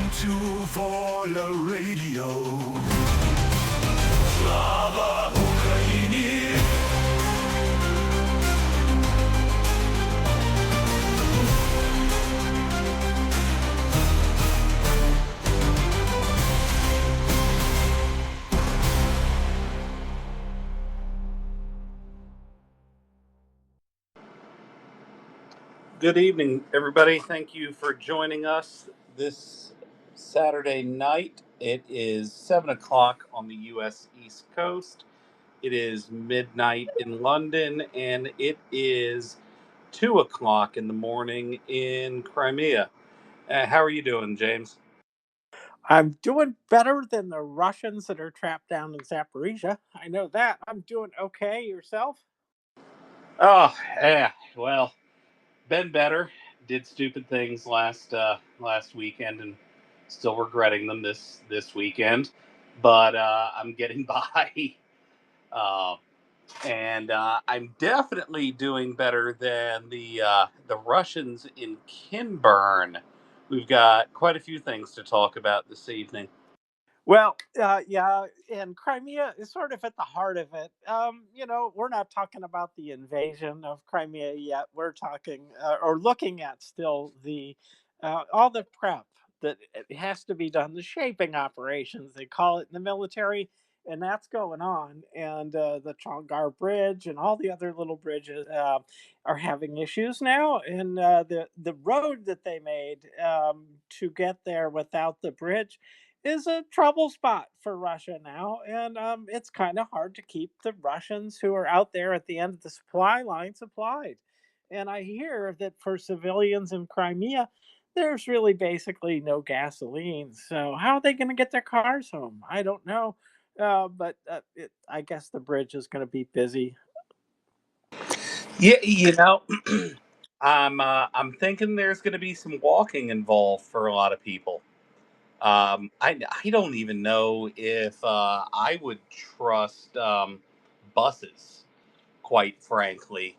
Welcome to Volya Radio. Slava Ukraini! Good evening, everybody. Thank you for joining us this Saturday night. It is 7 o'clock on the U.S. East Coast. It is midnight in London, and it is 2 o'clock in the morning in Crimea. How are you doing, James? I'm doing better than the Russians that are trapped down in Zaporizhia. I know that. I'm doing okay. Yourself? Oh, yeah. Well, been better. Did stupid things last weekend, and still regretting them this weekend. But I'm getting by. Uh, and I'm definitely doing better than the Russians in Kinburn. We've got quite a few things to talk about this evening. Well, yeah, and Crimea is sort of at the heart of it. We're not talking about the invasion of Crimea yet. We're talking or looking at still the all the prep that it has to be done, the shaping operations they call it in the military, and that's going on. And the Chongar Bridge and all the other little bridges are having issues now. And the road that they made to get there without the bridge is a trouble spot for Russia now, and it's kind of hard to keep the Russians who are out there at the end of the supply line supplied. And I hear that for civilians in Crimea, there's really basically no gasoline. So how are they going to get their cars home? I don't know, but I guess the bridge is going to be busy. Yeah, I'm thinking there's going to be some walking involved for a lot of people. I don't even know if I would trust buses, quite frankly,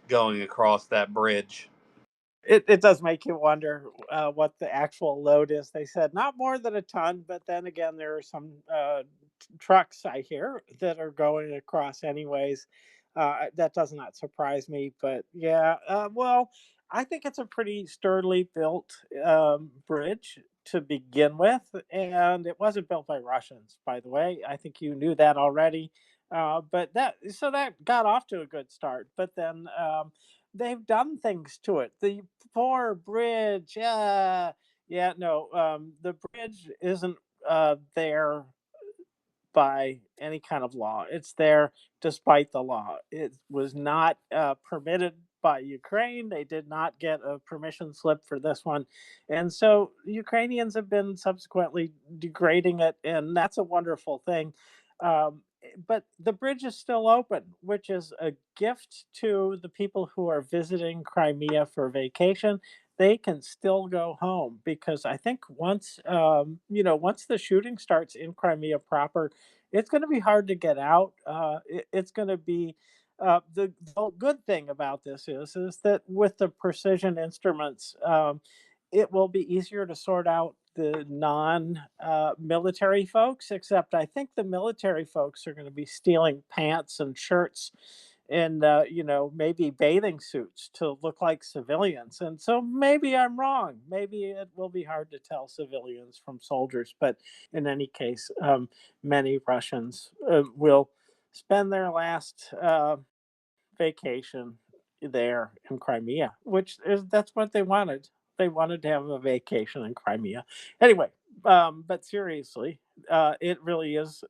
going across that bridge. It does make you wonder what the actual load is. They said not more than a ton, but then again, there are some trucks I hear that are going across anyways. That does not surprise me, but yeah, well, I think it's a pretty sturdily built bridge to begin with, and it wasn't built by Russians, by the way. I think you knew that already. But that got off to a good start, but then they've done things to it. The poor bridge, yeah, no, the bridge isn't there by any kind of law. It's there despite the law. It was not permitted by Ukraine. They did not get a permission slip for this one. And so Ukrainians have been subsequently degrading it, and that's a wonderful thing. But the bridge is still open, which is a gift to the people who are visiting Crimea for vacation. They can still go home because I think once the shooting starts in Crimea proper, it's going to be hard to get out. It's going to be the good thing about this is that with the precision instruments, it will be easier to sort out the non military folks. Except I think the military folks are going to be stealing pants and shirts and maybe bathing suits to look like civilians. And so maybe I'm wrong. Maybe it will be hard to tell civilians from soldiers. But in any case, many Russians will spend their last vacation there in Crimea, which is that's what they wanted. They wanted to have a vacation in Crimea. Anyway, but seriously, it really is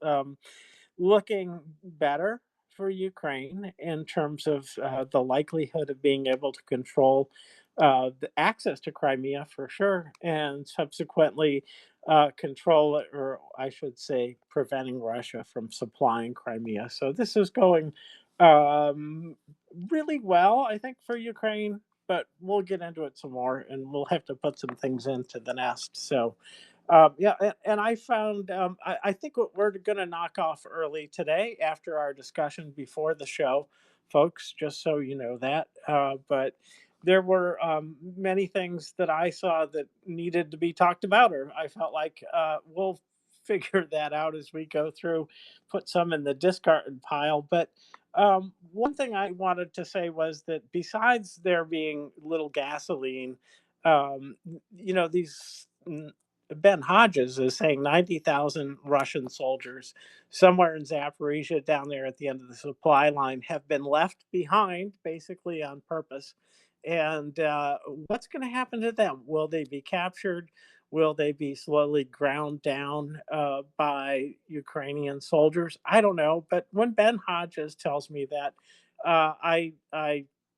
looking better for Ukraine in terms of the likelihood of being able to control the access to Crimea for sure, and subsequently control it, or I should say, preventing Russia from supplying Crimea. So this is going um, really well, I think, for Ukraine. But we'll get into it some more, and we'll have to put some things into the nest. So yeah, and I found I think what we're going to knock off early today after our discussion before the show, folks. Just so you know that. But there were many things that I saw that needed to be talked about, or I felt like we'll figure that out as we go through, put some in the discard pile. But one thing I wanted to say was that besides there being little gasoline, um, these. Ben Hodges is saying 90,000 Russian soldiers somewhere in Zaporizhia down there at the end of the supply line have been left behind basically on purpose. And what's going to happen to them? Will they be captured? Will they be slowly ground down by Ukrainian soldiers? I don't know. But when Ben Hodges tells me that, I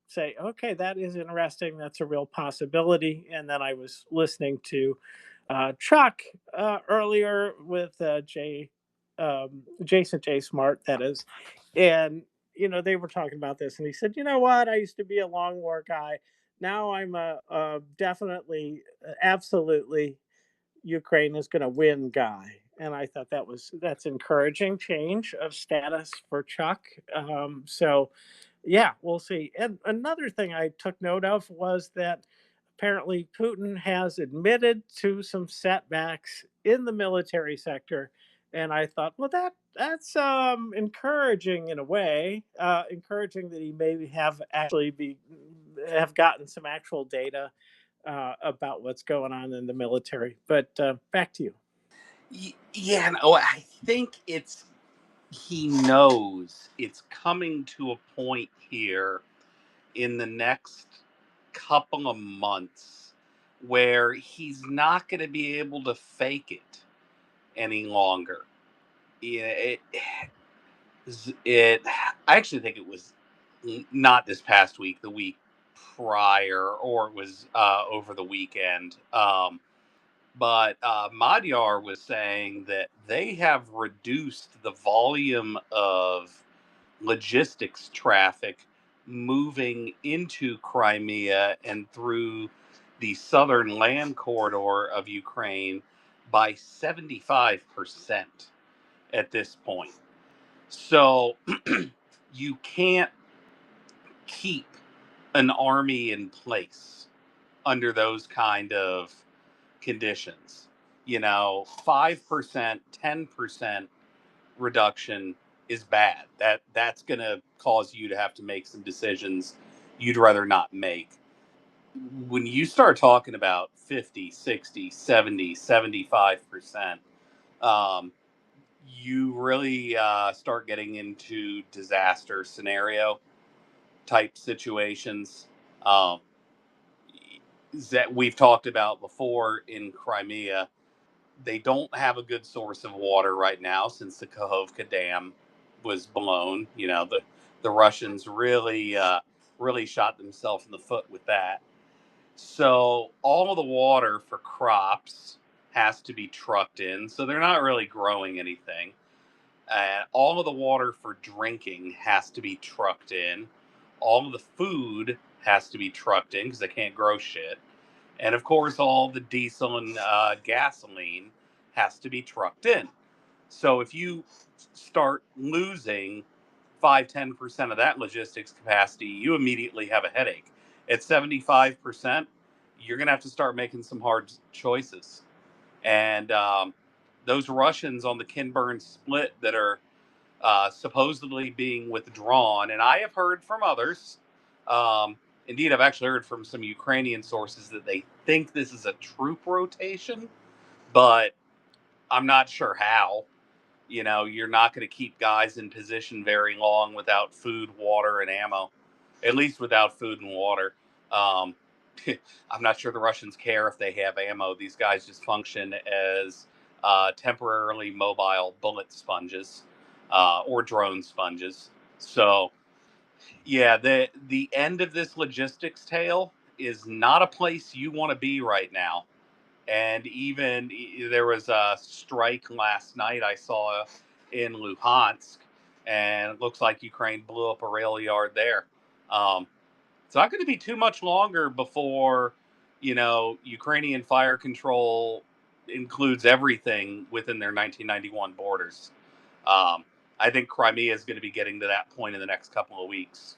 say, okay, that is interesting. That's a real possibility. And then I was listening to Chuck earlier with Jason J. Smart, that is, and they were talking about this, and he said, you know what, I used to be a long war guy. Now I'm a definitely, absolutely, Ukraine is going to win guy. And I thought that's encouraging change of status for Chuck. So yeah, we'll see. And another thing I took note of was that apparently Putin has admitted to some setbacks in the military sector. And I thought, well, that's encouraging in a way, encouraging that he maybe have gotten some actual data about what's going on in the military. But back to you. Yeah, no, I think he knows it's coming to a point here in the next couple of months where he's not going to be able to fake it any longer. Yeah, it. I actually think it was not this past week, the week prior, or it was over the weekend. But Madhyar was saying that they have reduced the volume of logistics traffic moving into Crimea and through the southern land corridor of Ukraine by 75% at this point. So you can't keep an army in place under those kind of conditions. 5%, 10% reduction is bad. That's going to cause you to have to make some decisions you'd rather not make. When you start talking about 50, 60, 70, 75%, um, you really start getting into disaster scenario type situations um, that we've talked about before in Crimea. They don't have a good source of water right now since the Kakhovka Dam was blown. The Russians really shot themselves in the foot with that. So all of the water for crops has to be trucked in. So they're not really growing anything. All of the water for drinking has to be trucked in. All of the food has to be trucked in because they can't grow shit. And of course, all the diesel and gasoline has to be trucked in. So if you start losing 5-10% of that logistics capacity, you immediately have a headache. At 75%, you're going to have to start making some hard choices. And those Russians on the Kinburn split that are supposedly being withdrawn. And I have heard from others. Indeed, I've actually heard from some Ukrainian sources that they think this is a troop rotation, but I'm not sure how. You're not going to keep guys in position very long without food, water, and ammo. At least without food and water. Um, I'm not sure the Russians care if they have ammo. These guys just function as temporarily mobile bullet sponges or drone sponges. So, yeah, the end of this logistics tale is not a place you want to be right now. And even there was a strike last night I saw in Luhansk, and it looks like Ukraine blew up a rail yard there. It's not going to be too much longer before, Ukrainian fire control includes everything within their 1991 borders. I think Crimea is going to be getting to that point in the next couple of weeks.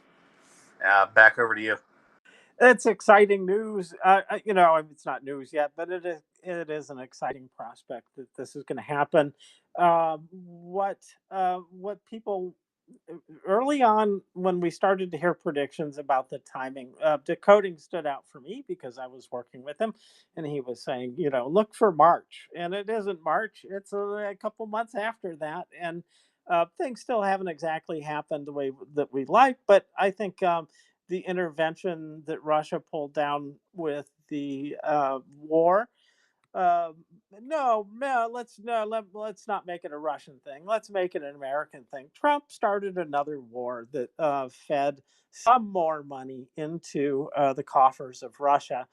Back over to you. It's exciting news. It's not news yet, but it is an exciting prospect that this is going to happen. What people early on when we started to hear predictions about the timing, decoding stood out for me because I was working with him, and he was saying, look for March, and it isn't March; it's a couple months after that, and things still haven't exactly happened the way that we like. But I think the intervention that Russia pulled down with the war. Um, no, no, let's not make it a Russian thing. Let's make it an American thing. Trump started another war that fed some more money into the coffers of Russia,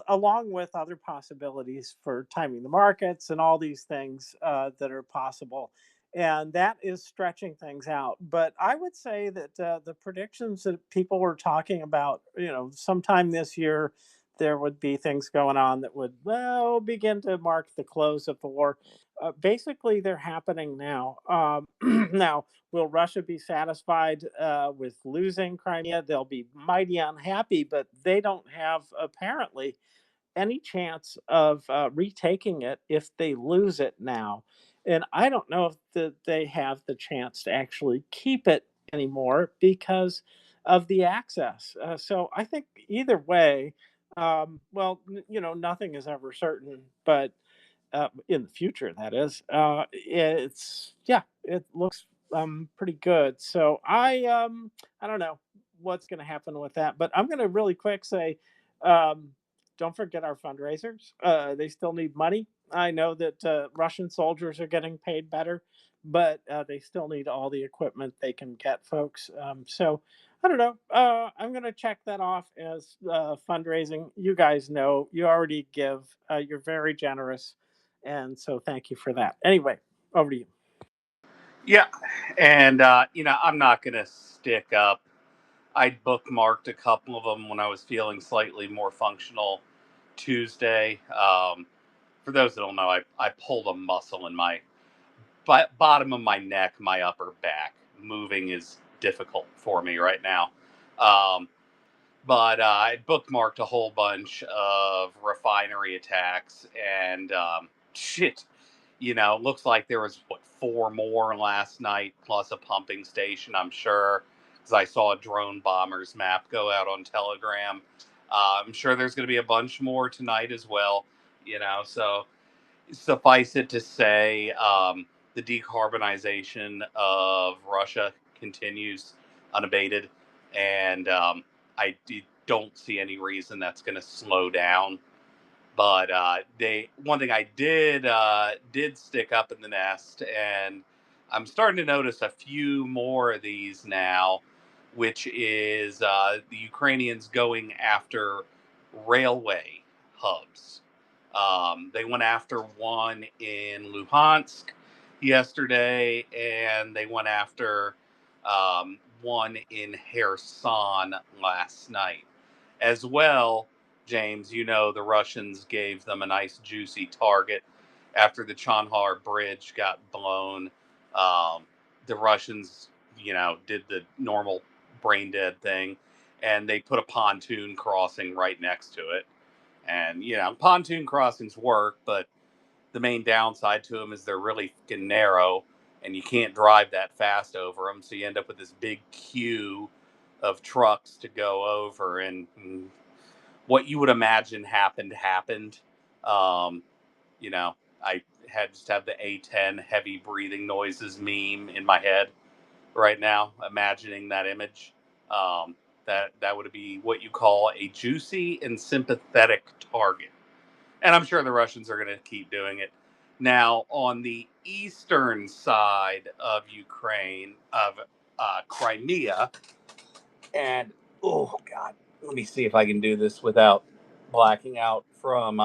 along with other possibilities for timing the markets and all these things that are possible. And that is stretching things out. But I would say that the predictions that people were talking about, sometime this year, there would be things going on that would, well, begin to mark the close of the war. Basically, they're happening now. Now, will Russia be satisfied with losing Crimea? They'll be mighty unhappy, but they don't have apparently any chance of retaking it if they lose it now. And I don't know if they have the chance to actually keep it anymore because of the access. So I think either way, nothing is ever certain, but in the future, that is. It looks pretty good. So I don't know what's going to happen with that, but I'm going to really quick say, um, don't forget our fundraisers. They still need money. I know that Russian soldiers are getting paid better, but they still need all the equipment they can get, folks. So I don't know. I'm going to check that off as fundraising. You guys know you already give. You're very generous, and so thank you for that. Anyway, over to you. Yeah, and I'm not gonna stick up. I bookmarked a couple of them when I was feeling slightly more functional Tuesday. For those that don't know, I pulled a muscle in my bottom of my neck, my upper back. Moving is difficult for me right now. Um, but I bookmarked a whole bunch of refinery attacks, and shit, looks like there was what, four more last night, plus a pumping station, I'm sure, because I saw a drone bombers map go out on Telegram. I'm sure there's going to be a bunch more tonight as well. So suffice it to say, the decarbonization of Russia continues unabated, and don't see any reason that's going to slow down. But they one thing I did stick up in the nest, and I'm starting to notice a few more of these now, which is the Ukrainians going after railway hubs. They went after one in Luhansk yesterday, and they went after one in Kherson last night as well. James, the Russians gave them a nice juicy target after the Chandhar bridge got blown. The Russians, did the normal brain dead thing, and they put a pontoon crossing right next to it. And pontoon crossings work, but the main downside to them is they're really fucking narrow, and you can't drive that fast over them. So you end up with this big queue of trucks to go over, and what you would imagine happened. Um, I have the A10 heavy breathing noises meme in my head right now, imagining that image. That would be what you call a juicy and sympathetic target, and I'm sure the Russians are going to keep doing it. Now, on the eastern side of Ukraine, of Crimea, and oh god, let me see if I can do this without blacking out from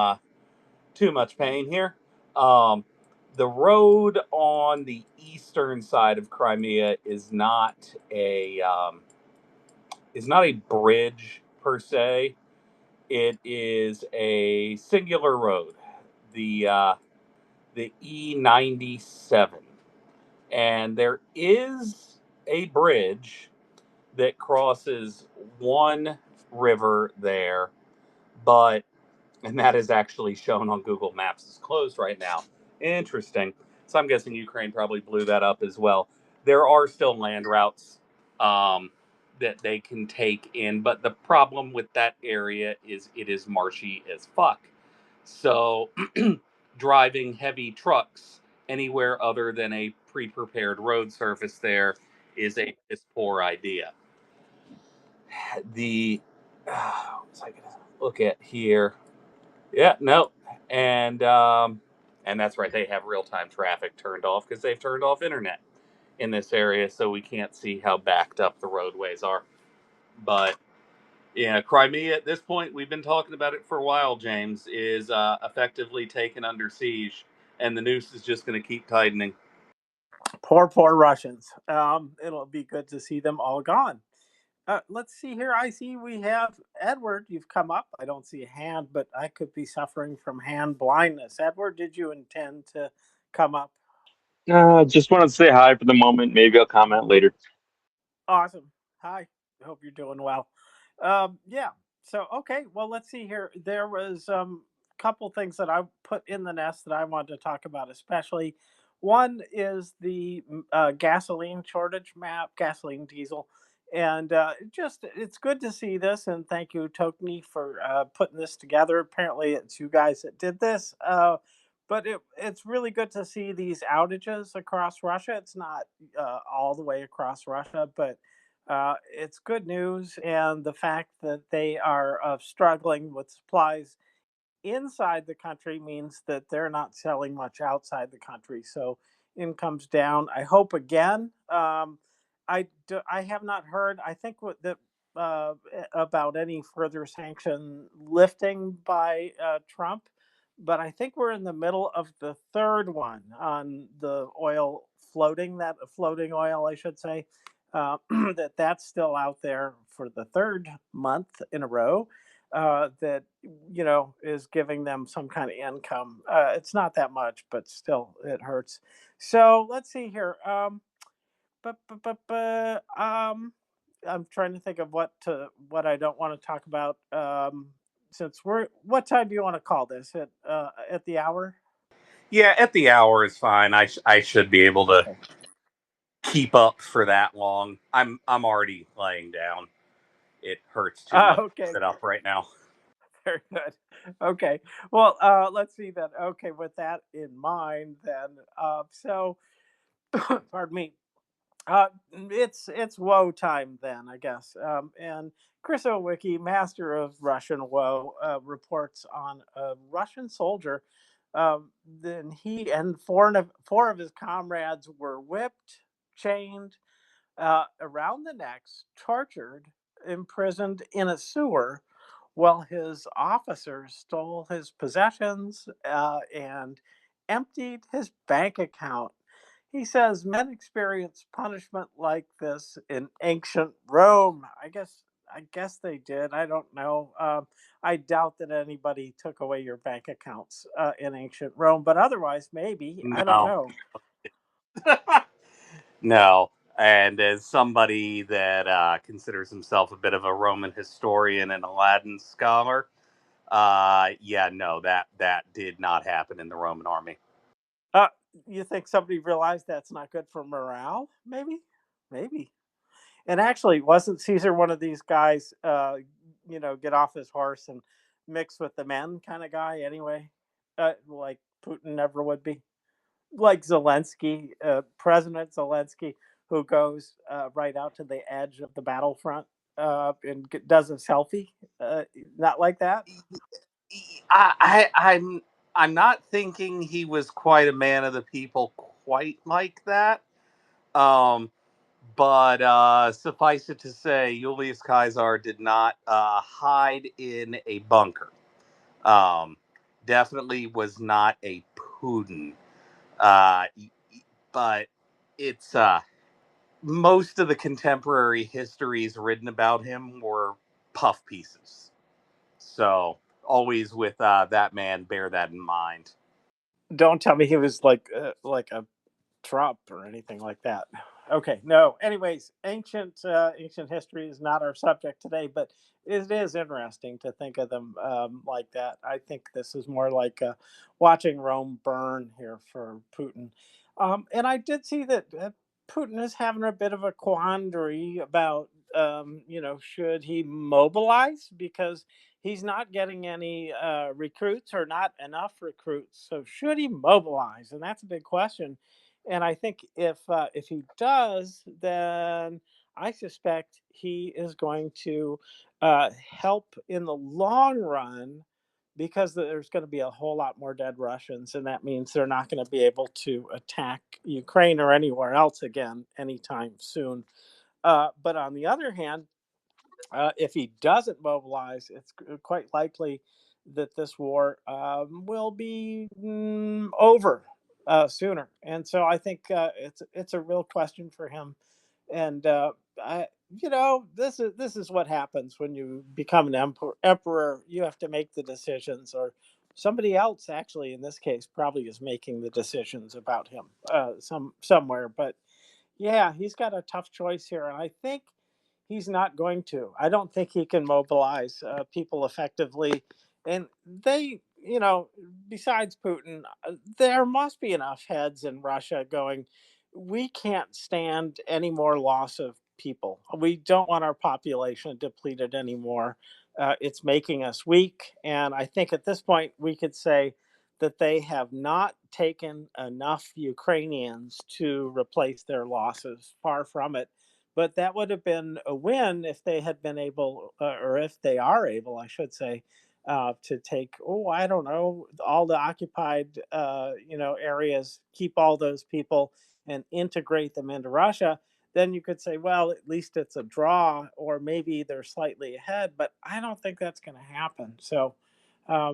too much pain here. Um, the road on the eastern side of Crimea is not a bridge per se. It is a singular road, the E97, and there is a bridge that crosses one river there, and that is actually shown on Google Maps as closed right now. Interesting. So I'm guessing Ukraine probably blew that up as well. There are still land routes that they can take in, but the problem with that area is it is marshy as fuck. So driving heavy trucks anywhere other than a pre-prepared road surface there is a piss poor idea. The what's I gonna look at here? Yeah, no, and and that's right. They have real time traffic turned off because they've turned off internet in this area, so we can't see how backed up the roadways are. But yeah, Crimea at this point, we've been talking about it for a while. James is effectively taken under siege, and the noose is just going to keep tightening. Poor Russians. It'll be good to see them all gone. Let's see here. I see we have Edward. You've come up. I don't see a hand, but I could be suffering from hand blindness. Edward, did you intend to come up? Just wanted to say hi for the moment. Maybe I'll comment later. Awesome. Hi. Hope you're doing well. Yeah. So okay. Well, let's see here. There was a couple things that I put in the nest that I wanted to talk about, especially. One is the gasoline shortage map, gasoline diesel, and just it's good to see this. And thank you, Tokeny, for putting this together. Apparently, it's you guys that did this. But it's really good to see these outages across Russia. It's not all the way across Russia, but it's good news. And the fact that they are struggling with supplies inside the country means that they're not selling much outside the country. So income's down. I hope again. I have not heard. I think that about any further sanction lifting by Trump, but I think we're in the middle of the third one on the oil floating. That floating oil, I should say, that's still out there for the third month in a row that is giving them some kind of income. It's not that much, but still, it hurts. So let's see here. I'm trying to think of what I don't want to talk about. Since what time do you want to call this at the hour? Yeah, at the hour is fine. I should be able to Okay. keep up for that long. I'm already laying down. It hurts too much to Okay. sit up right now. Very good. Okay. Well, let's see then. Okay, with that in mind, then, pardon me. It's woe time then, I guess. And Chris Owicki, master of Russian woe, reports on a Russian soldier. Then he and four of his comrades were whipped, chained around the necks, tortured, imprisoned in a sewer, while his officers stole his possessions and emptied his bank account. He says men experienced punishment like this in ancient Rome. I guess they did. I don't know. I doubt that anybody took away your bank accounts in ancient Rome, but otherwise, maybe. I don't No. know. No. And as somebody that considers himself a bit of a Roman historian and Aladdin scholar, yeah, no, that did not happen in the Roman army. Uh, you think somebody realized that's not good for morale? Maybe. And actually, wasn't Caesar one of these guys? Get off his horse and mix with the men kind of guy. Anyway, like Putin never would be. Like Zelensky, President Zelensky, who goes right out to the edge of the battlefront and does a selfie. Not like that. I'm not thinking he was quite a man of the people, quite like that. Um, but suffice it to say, Julius Caesar did not hide in a bunker. Um, Definitely was not a Putin. Uh, but it's most of the contemporary histories written about him were puff pieces. So always with that man, bear that in mind. Don't tell me he was like a Trump or anything like that. Okay, no. Anyways, ancient history is not our subject today, but it is interesting to think of them like that. I think this is more like watching Rome burn here for Putin. And I did see that Putin is having a bit of a quandary about, should he mobilize because he's not getting any recruits or not enough recruits. So should he mobilize? And that's a big question, and I think if he does, then I suspect he is going to help in the long run because there's going to be a whole lot more dead Russians, and that means they're not going to be able to attack Ukraine or anywhere else again anytime soon. But on the other hand, if he doesn't mobilize, it's quite likely that this war will be over sooner. And so I think it's a real question for him. And this is what happens when you become an emperor. You have to make the decisions, or somebody else, actually, in this case, probably is making the decisions about him somewhere. But yeah, he's got a tough choice here, and I think he's not going to. I don't think he can mobilize people effectively, and besides Putin, there must be enough heads in Russia going. We can't stand any more loss of people. We don't want our population depleted anymore. It's making us weak, and I think at this point we could say that they have not taken enough Ukrainians to replace their losses. Far from it. But that would have been a win if they had been able, or if they are able, I should say, to take, I don't know, all the occupied, areas, keep all those people and integrate them into Russia. Then you could say, well, at least it's a draw, or maybe they're slightly ahead. But I don't think that's going to happen. So I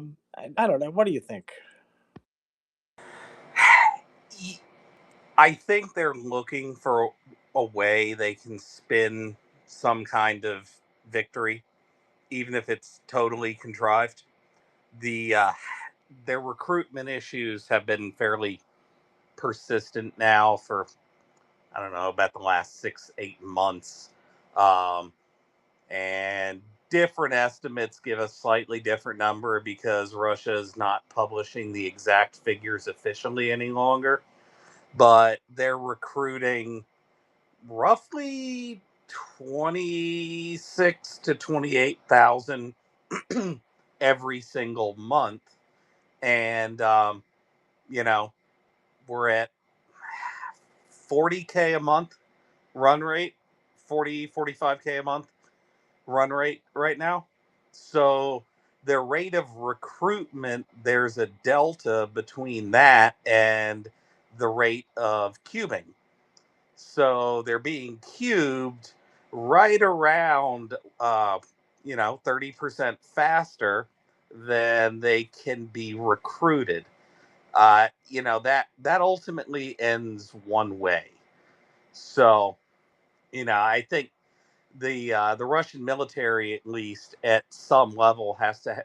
don't know. What do you think? I think they're looking for a way they can spin some kind of victory, even if it's totally contrived. The Their recruitment issues have been fairly persistent now for, I don't know, about the last 6-8 months, um, and different estimates give a slightly different number because Russia is not publishing the exact figures officially any longer, but they're recruiting roughly 26 to 28,000 every single month. And, you know, we're at 40K a month run rate, 45K a month run rate right now. So their rate of recruitment, there's a delta between that and the rate of cubing. So they're being cubed right around, 30% faster than they can be recruited. That ultimately ends one way. So, I think the Russian military, at least at some level, has to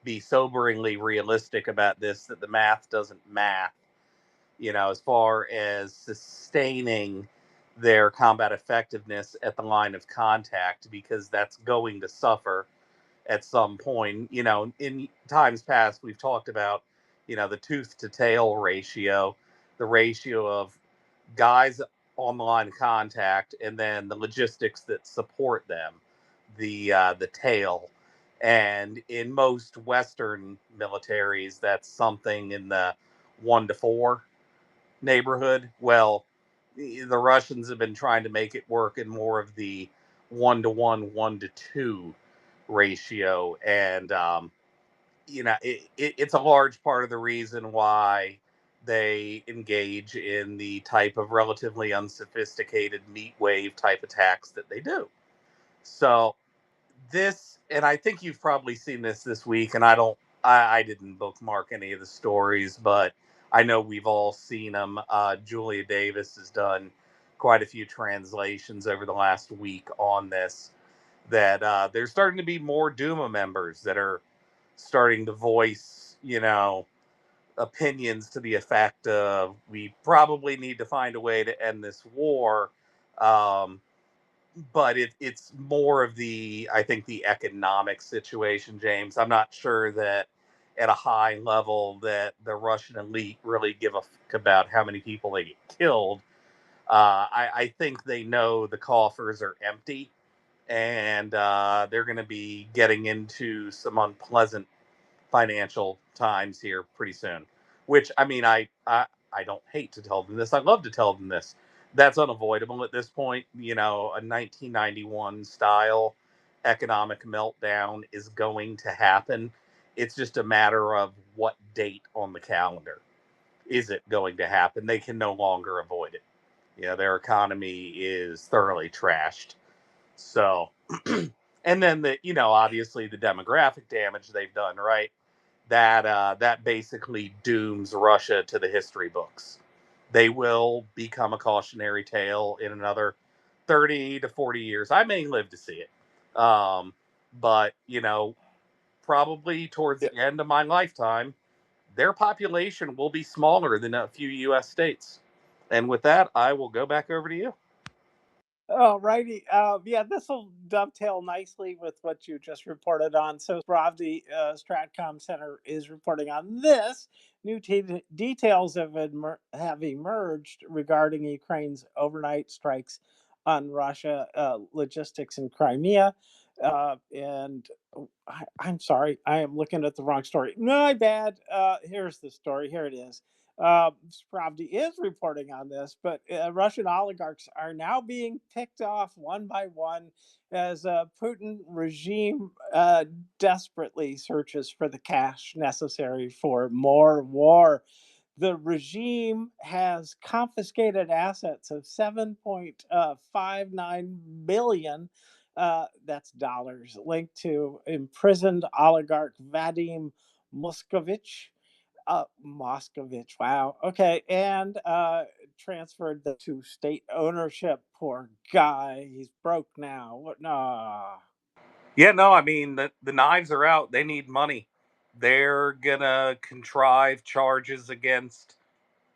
be soberingly realistic about this. That the math doesn't math. As far as sustaining their combat effectiveness at the line of contact, because that's going to suffer at some point. In times past, we've talked about, the tooth to tail ratio, the ratio of guys on the line of contact, and then the logistics that support them, the tail. And in most Western militaries, that's something in the 1 to 4 neighborhood. Well, the Russians have been trying to make it work in more of the 1 to 1, 1 to 2 ratio, and it's a large part of the reason why they engage in the type of relatively unsophisticated meat wave type attacks that they do. So and I think you've probably seen this week, and I didn't bookmark any of the stories, but I know we've all seen them. Julia Davis has done quite a few translations over the last week on this. That there's starting to be more Duma members that are starting to voice, opinions to the effect of, we probably need to find a way to end this war, Um, but it's more of I think the economic situation, James. I'm not sure that at a high level that the Russian elite really give a fuck about how many people they get killed. I think they know the coffers are empty, and they're going to be getting into some unpleasant financial times here pretty soon. Which I mean, I don't hate to tell them this. I love to tell them this. That's unavoidable at this point. You know, a 1991 style economic meltdown is going to happen. It's just a matter of what date on the calendar is it going to happen. They can no longer avoid it. You know, their economy is thoroughly trashed. So, and then obviously the demographic damage they've done, right? That basically dooms Russia to the history books. They will become a cautionary tale in another 30 to 40 years. I may live to see it. But, probably towards Yeah. the end of my lifetime, their population will be smaller than a few U.S. states. And with that, I will go back over to you. Oh, righty. Yeah, this will dovetail nicely with what you just reported on. So, Pravdi Stratcom Center is reporting on this. New details have emerged regarding Ukraine's overnight strikes on Russia logistics in Crimea. And I'm sorry, I am looking at the wrong story. My bad. Here's the story. Here it is. Spravdi is reporting on this, but Russian oligarchs are now being picked off one by one as Putin regime desperately searches for the cash necessary for more war. The regime has confiscated assets of 7.59 billion. That's dollars linked to imprisoned oligarch Vadim Moskovich. Moskovich. Wow. Okay. And transferred to state ownership. Poor guy. He's broke now. What? No. Yeah, no, I mean the knives are out. They need money. They're gonna contrive charges against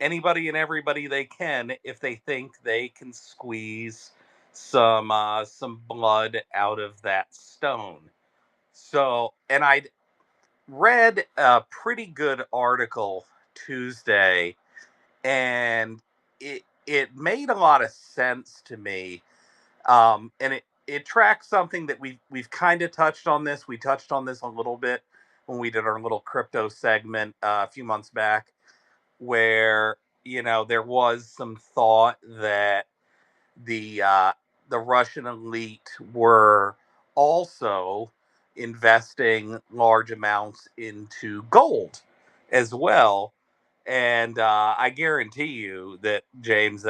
anybody and everybody they can if they think they can squeeze some blood out of that stone. So, and I read a pretty good article Tuesday, and it made a lot of sense to me. And it tracks something that we've kind of touched on this. We touched on this a little bit when we did our little crypto segment a few months back, where there was some thought that the uh, the Russian elite were also investing large amounts into gold as well. And I guarantee you that, James,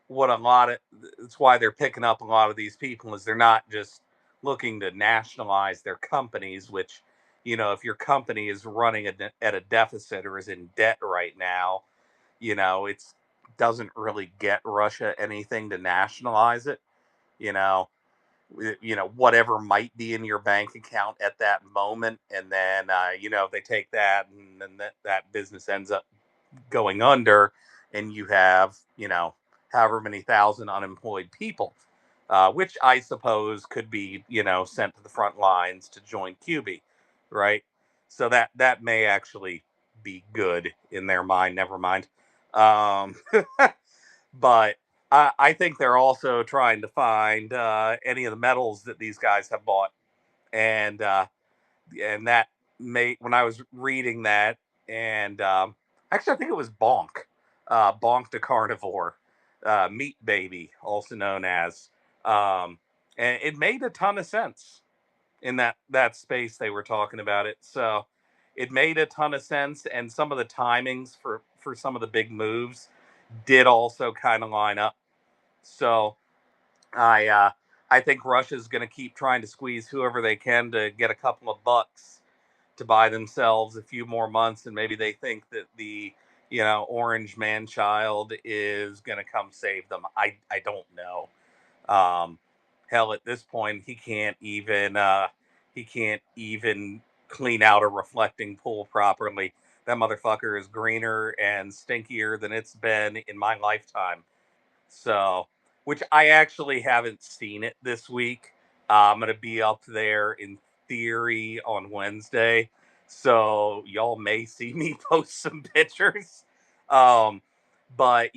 what a lot of that's why they're picking up a lot of these people, is they're not just looking to nationalize their companies, which, if your company is running at a deficit or is in debt right now, it's doesn't really get Russia anything to nationalize it. You know, whatever might be in your bank account at that moment, and then if they take that and then that business ends up going under, and you have however many thousand unemployed people, which I suppose could be sent to the front lines to join QB, right? So that may actually be good in their mind. Never mind. Um, but I think they're also trying to find any of the metals that these guys have bought, and that may when I was reading that, and actually I think it was Bonk the carnivore, meat baby, also known as, and it made a ton of sense in that space they were talking about it. So it made a ton of sense, and some of the timings for some of the big moves did also kind of line up. So I uh, I think Russia's going to keep trying to squeeze whoever they can to get a couple of bucks to buy themselves a few more months, and maybe they think that the orange man child is going to come save them. I don't know. Um, Hell, at this point, he can't even clean out a reflecting pool properly. That motherfucker is greener and stinkier than it's been in my lifetime. So which I actually haven't seen it this week. I'm gonna be up there in theory on Wednesday, so y'all may see me post some pictures. Um, but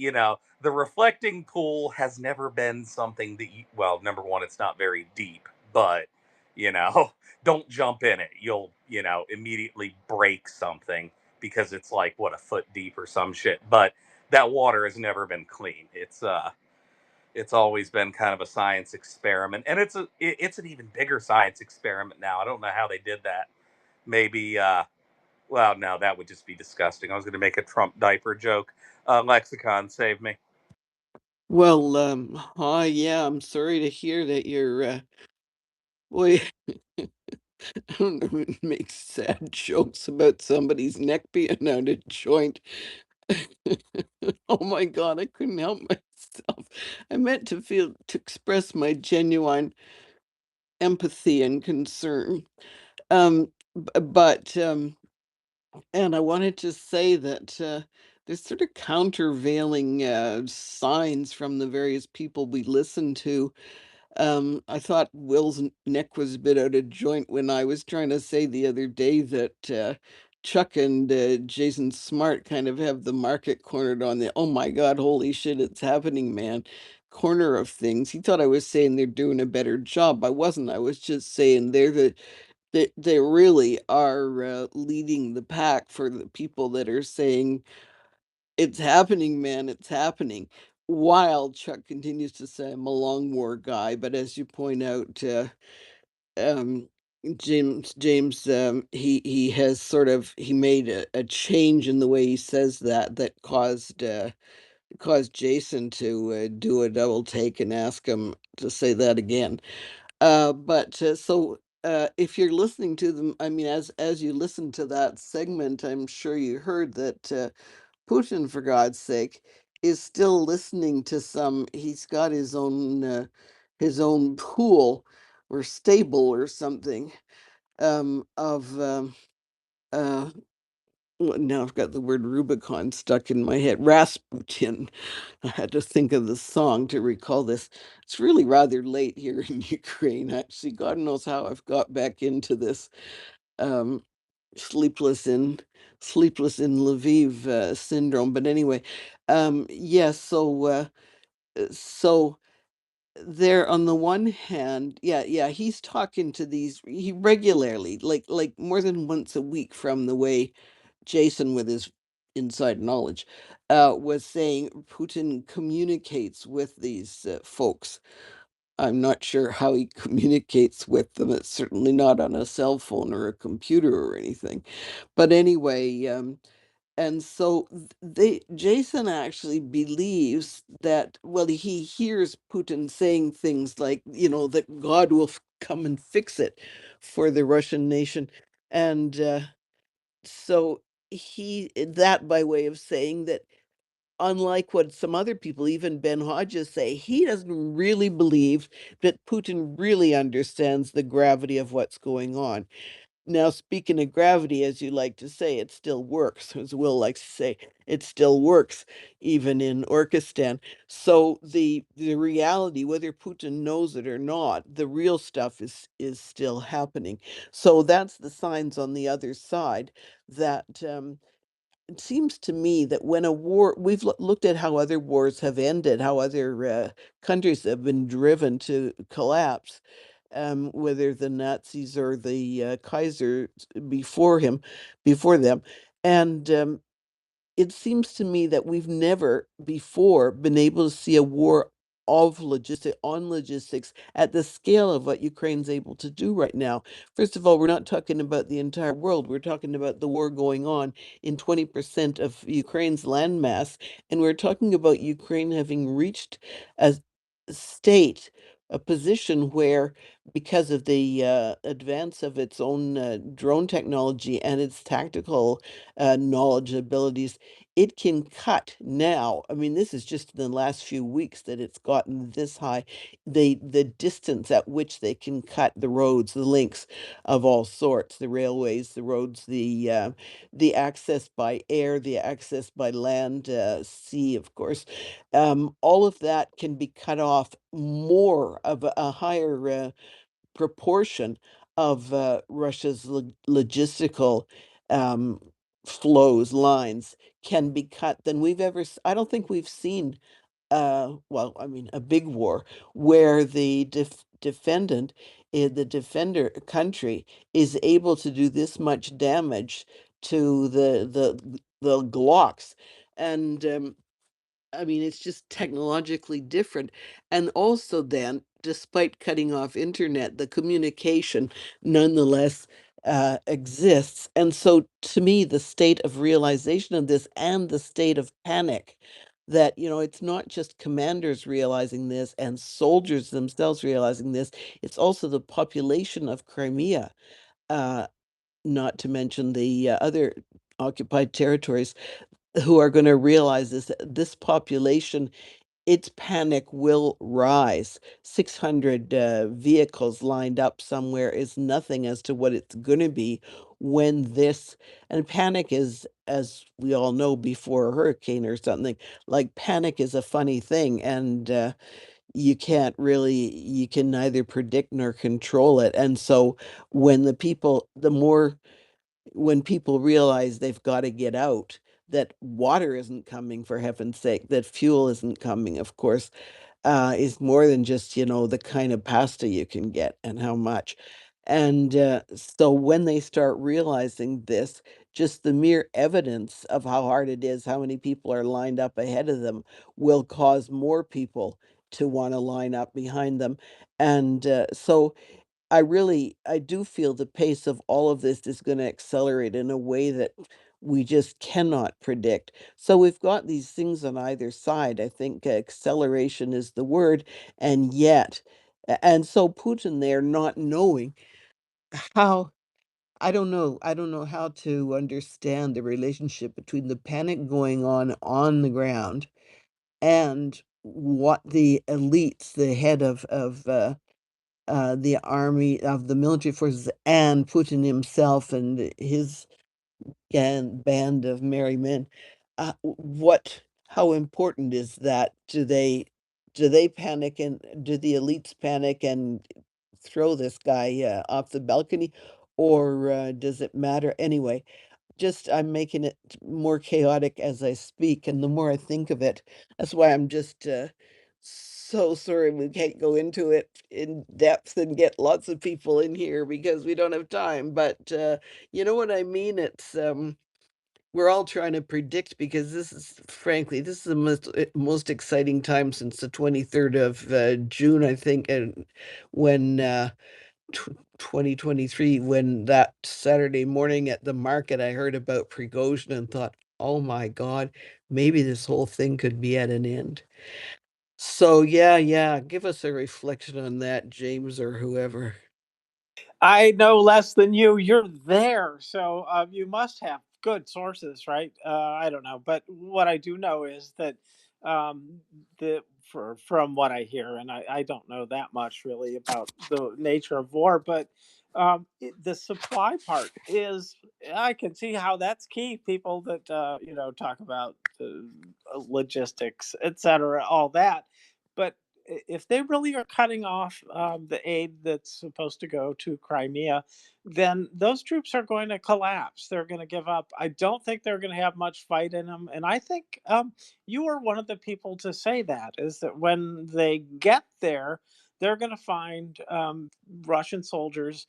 the reflecting pool has never been something that well, number one, it's not very deep, but you know, don't jump in it. You'll immediately break something because it's like what, a foot deep or some shit. But that water has never been clean. It's always been kind of a science experiment, and it's an even bigger science experiment now. I don't know how they did that. Maybe well, no, that would just be disgusting. I was going to make a Trump diaper joke. Lexicon, save me. Well, hi, yeah, I'm sorry to hear that you're, boy, I don't know who makes sad jokes about somebody's neck being out of joint. Oh my God, I couldn't help myself. I meant to express my genuine empathy and concern. But and I wanted to say that there's sort of countervailing signs from the various people we listen to. I thought Will's neck was a bit out of joint when I was trying to say the other day that Chuck and Jason Smart kind of have the market cornered on the, oh my God, holy shit, it's happening, man, corner of things. He thought I was saying they're doing a better job. I wasn't. I was just saying they really are leading the pack for the people that are saying it's happening, man, it's happening. While Chuck continues to say I'm a long war guy, but as you point out, um, James, he has sort of he made a change in the way he says that caused Jason to do a double take and ask him to say that again. But so if you're listening to them, I mean, as you listen to that segment, I'm sure you heard that Putin, for God's sake, is still listening to some. He's got his own pool or stable or something of now I've got the word Rubicon stuck in my head. Rasputin. I had to think of the song to recall this. It's really rather late here in Ukraine. Actually, God knows how I've got back into this um, sleepless in sleepless in Lviv syndrome. But anyway, yes. So there, on the one hand, yeah, he's talking to these he regularly, like more than once a week, from the way Jason, with his inside knowledge, was saying Putin communicates with these folks. I'm not sure how he communicates with them. It's certainly not on a cell phone or a computer or anything. But anyway, and so Jason actually believes that, well, he hears Putin saying things like, that God will come and fix it for the Russian nation. And so that by way of saying that, unlike what some other people, even Ben Hodges, say, he doesn't really believe that Putin really understands the gravity of what's going on. Now, speaking of gravity, as you like to say, it still works. As Will likes to say, it still works, even in Orkistan. So the reality, whether Putin knows it or not, the real stuff is still happening. So that's the signs on the other side that it seems to me that when a war, we've looked at how other wars have ended, how other countries have been driven to collapse, whether the Nazis or the Kaiser before them. And it seems to me that we've never before been able to see a war on logistics at the scale of what Ukraine's able to do right now. First of all, we're not talking about the entire world. We're talking about the war going on in 20% of Ukraine's landmass. And we're talking about Ukraine having reached a state, a position where, because of the advance of its own drone technology and its tactical knowledge abilities, it can cut now. I mean, this is just in the last few weeks that it's gotten this high. The distance at which they can cut the roads, the links of all sorts, the railways, the roads, the access by air, the access by land, sea, of course. All of that can be cut off. More of a higher proportion of Russia's logistical um, flows, lines can be cut than we've ever. I don't think we've seen. Well, I mean, a big war where the defendant, the defender country, is able to do this much damage to the Glocks, and I mean, it's just technologically different. And also, then, despite cutting off internet, the communication nonetheless exists. And so, to me, the state of realization of this and the state of panic that, it's not just commanders realizing this and soldiers themselves realizing this, it's also the population of Crimea, uh, not to mention the other occupied territories who are going to realize this population, its panic will rise. 600 vehicles lined up somewhere is nothing as to what it's going to be when this, and panic is, as we all know, before a hurricane or something, like panic is a funny thing, and you can neither predict nor control it. And so when people realize they've got to get out, that water isn't coming, for heaven's sake, that fuel isn't coming, of course, is more than just, the kind of pasta you can get and how much. And so when they start realizing this, just the mere evidence of how hard it is, how many people are lined up ahead of them, will cause more people to want to line up behind them. And so I do feel the pace of all of this is going to accelerate in a way that we just cannot predict. So we've got these things on either side. I think acceleration is the word, and yet, and so Putin there not knowing how, I don't know how to understand the relationship between the panic going on the ground and what the elites, the head of the army, of the military forces, and Putin himself and his band of merry men. How important is that? Do they panic, and do the elites panic and throw this guy off the balcony, or does it matter anyway? Just I'm making it more chaotic as I speak, and the more I think of it, that's why I'm just so sorry we can't go into it in depth and get lots of people in here because we don't have time. But you know what I mean? It's we're all trying to predict because this is the most exciting time since the 23rd of June, I think, and when 2023, when that Saturday morning at the market, I heard about Prigozhin and thought, oh my God, maybe this whole thing could be at an end. So, yeah, yeah, give us a reflection on that, James or whoever. I know less than you. You're there, so you must have good sources, right? I don't know, but what I do know is that from what I hear, and I don't know that much really about the nature of war, but the supply part is, I can see how that's key. People that talk about logistics, etc., all that, but if they really are cutting off the aid that's supposed to go to Crimea, then those troops are going to collapse. They're going to give up. I don't think they're going to have much fight in them. And I think you are one of the people to say that, is that when they get there, they're going to find Russian soldiers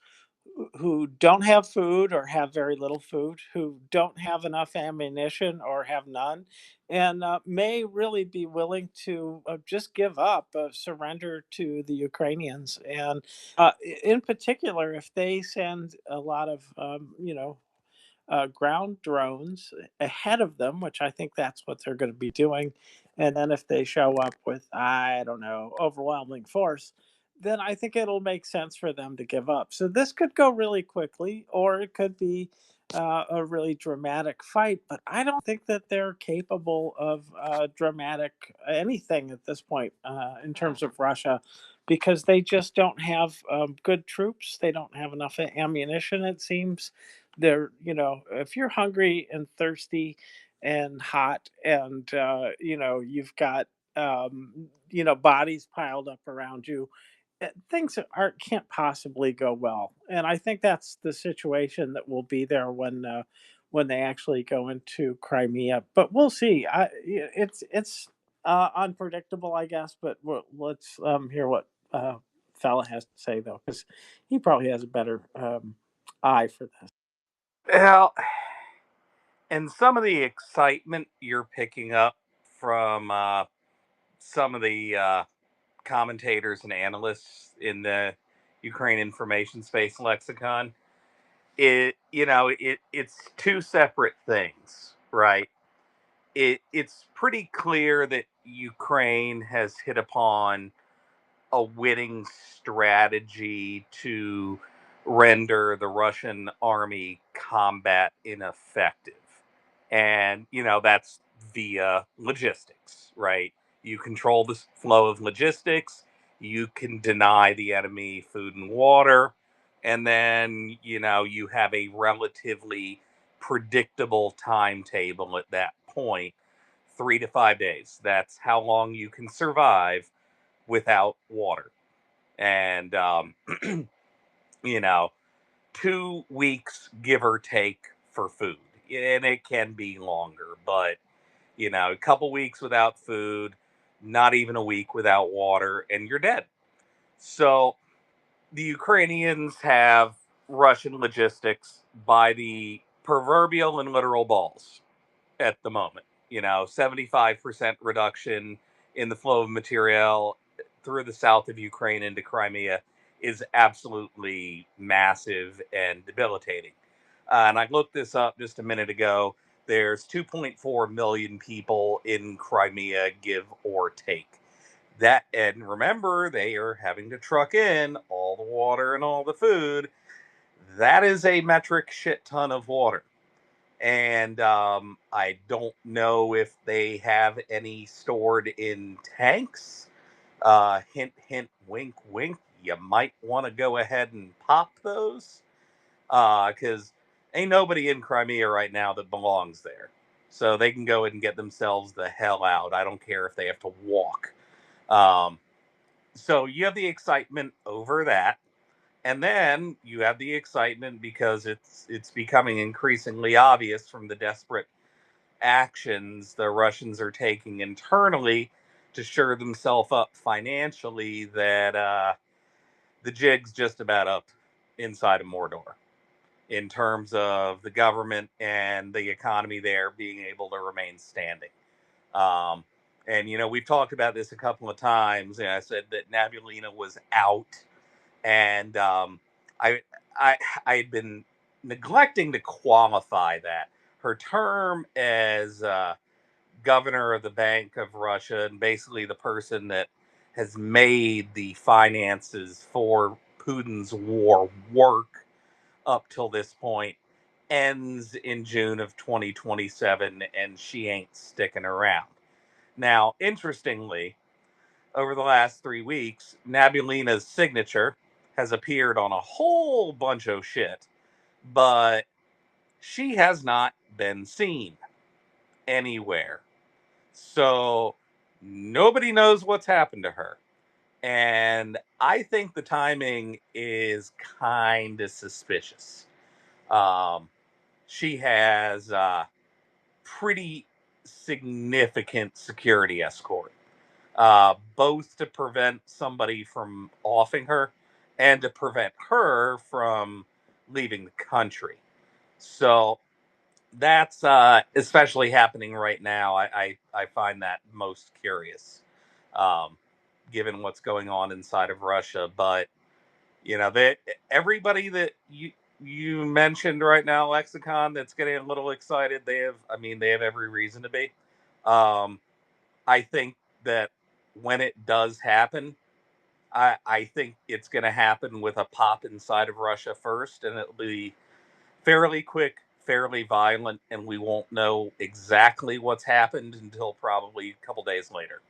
who don't have food or have very little food, who don't have enough ammunition or have none, and may really be willing to just give up, surrender to the Ukrainians. And in particular, if they send a lot of, ground drones ahead of them, which I think that's what they're going to be doing. And then if they show up with, I don't know, overwhelming force, then I think it'll make sense for them to give up. So this could go really quickly, or it could be a really dramatic fight, but I don't think that they're capable of dramatic anything at this point in terms of Russia, because they just don't have good troops. They don't have enough ammunition. It seems they're, if you're hungry and thirsty and hot, and you've got bodies piled up around you, things aren't can't possibly go well. And I think that's the situation that will be there when they actually go into Crimea. But we'll see. It's unpredictable, I guess. But let's hear what fella has to say, though, because he probably has a better eye for this. Well, and some of the excitement you're picking up from some of the commentators and analysts in the Ukraine information space lexicon, it's two separate things, right? It's pretty clear that Ukraine has hit upon a winning strategy to render the Russian army combat ineffective. And, that's via logistics, right? You control the flow of logistics, you can deny the enemy food and water, and then, you have a relatively predictable timetable at that point, 3 to 5 days. That's how long you can survive without water. And, you know, 2 weeks, give or take, for food. And it can be longer, but, a couple weeks without food, not even a week without water, and you're dead. So the Ukrainians have Russian logistics by the proverbial and literal balls at the moment. 75% reduction in the flow of material through the south of Ukraine into Crimea is absolutely massive and debilitating. And I looked this up just a minute ago. There's 2.4 million people in Crimea, give or take. That, and remember, they are having to truck in all the water and all the food. That is a metric shit ton of water. And I don't know if they have any stored in tanks. Hint, hint, wink, wink. You might want to go ahead and pop those, because ain't nobody in Crimea right now that belongs there. So they can go ahead and get themselves the hell out. I don't care if they have to walk. Um, so you have the excitement over that. And then you have the excitement because it's becoming increasingly obvious from the desperate actions the Russians are taking internally to shore themselves up financially, that the jig's just about up inside of Mordor in terms of the government and the economy there being able to remain standing. Um, and we've talked about this a couple of times, and I said that Nabulina was out, and I I I had been neglecting to qualify that her term as governor of the Bank of Russia, and basically the person that has made the finances for Putin's war work up till this point, ends in June of 2027, and she ain't sticking around. Now, interestingly, over the last 3 weeks, Nabulina's signature has appeared on a whole bunch of shit, but she has not been seen anywhere. So nobody knows what's happened to her. And I think the timing is kind of suspicious. Um, she has pretty significant security escort, both to prevent somebody from offing her and to prevent her from leaving the country. So that's especially happening right now. I find that most curious, um, given what's going on inside of Russia. But that everybody that you mentioned right now, lexicon, that's getting a little excited. They have every reason to be. Um, I think that when it does happen, I think it's going to happen with a pop inside of Russia first, and it'll be fairly quick, fairly violent, and we won't know exactly what's happened until probably a couple days later.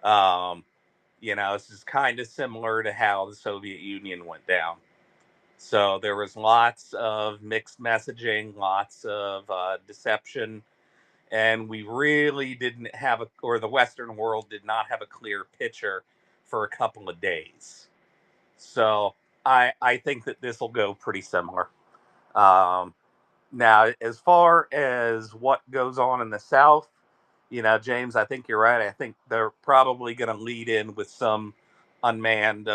Um, this is kind of similar to how the Soviet Union went down. So there was lots of mixed messaging, lots of deception, and we really didn't have or the Western world did not have a clear picture for a couple of days. So I think that this will go pretty similar. Um, Now, as far as what goes on in the South, James, I think you're right. I think they're probably going to lead in with some unmanned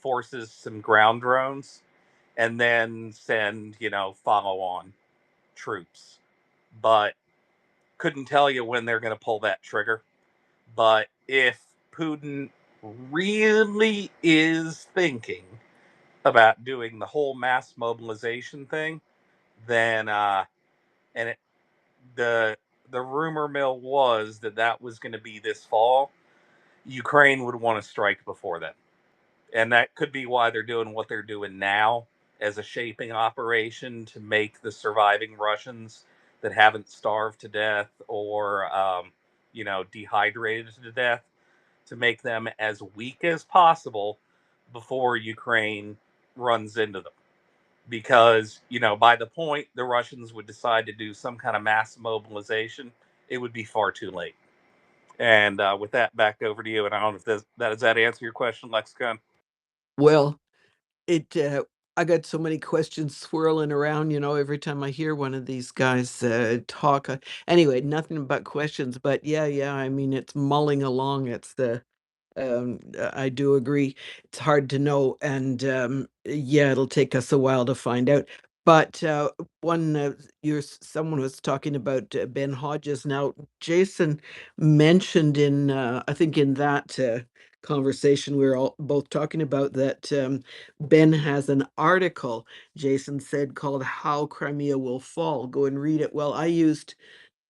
forces, some ground drones, and then send, follow on troops. But couldn't tell you when they're going to pull that trigger. But if Putin really is thinking about doing the whole mass mobilization thing, then and it, the rumor mill was that was going to be this fall. Ukraine would want to strike before then, and that could be why they're doing what they're doing now as a shaping operation to make the surviving Russians that haven't starved to death or dehydrated to death, to make them as weak as possible before Ukraine runs into them. Because, by the point the Russians would decide to do some kind of mass mobilization, it would be far too late. And with that, back over to you. And I don't know if does that answer your question, Lexicon? Well, it I got so many questions swirling around, every time I hear one of these guys talk. Anyway, nothing but questions, but yeah, I mean, it's mulling along. It's the I do agree. It's hard to know, and yeah, it'll take us a while to find out. But one, someone was talking about Ben Hodges. Now, Jason mentioned in, I think in that conversation we were all both talking about that Ben has an article. Jason said called "How Crimea Will Fall." Go and read it. Well, I used